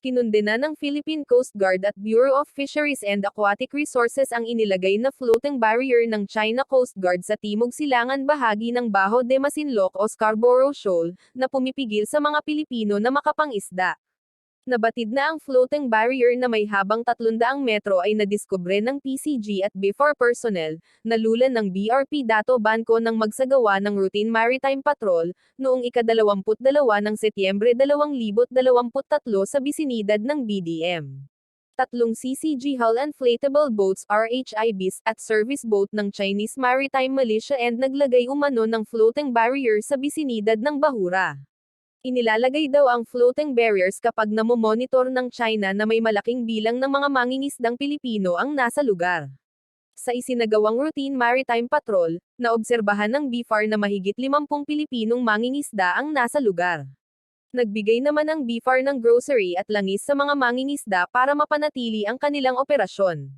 Kinundena ng Philippine Coast Guard at Bureau of Fisheries and Aquatic Resources ang inilagay na floating barrier ng China Coast Guard sa timog silangan bahagi ng Bajo de Masinloc o Scarborough Shoal, na pumipigil sa mga Pilipino na makapangisda. Nabatid na ang floating barrier na may habang 300 metro ay nadiskubre ng PCG at BIFAR personnel, nalulan ng BRP Dato Banco nang magsagawa ng routine maritime patrol, noong ika-22 ng Setyembre 2023 sa bisinidad ng BDM. Tatlong CCG hull inflatable boats RHIBs at service boat ng Chinese Maritime Militia and naglagay umano ng floating barrier sa bisinidad ng Bahura. Inilalagay daw ang floating barriers kapag namomonitor ng China na may malaking bilang ng mga mangingisdang Pilipino ang nasa lugar. Sa isinagawang routine maritime patrol, naobserbahan ng BIFAR na mahigit 50 Pilipinong mangingisda ang nasa lugar. Nagbigay naman ang BIFAR ng grocery at langis sa mga mangingisda para mapanatili ang kanilang operasyon.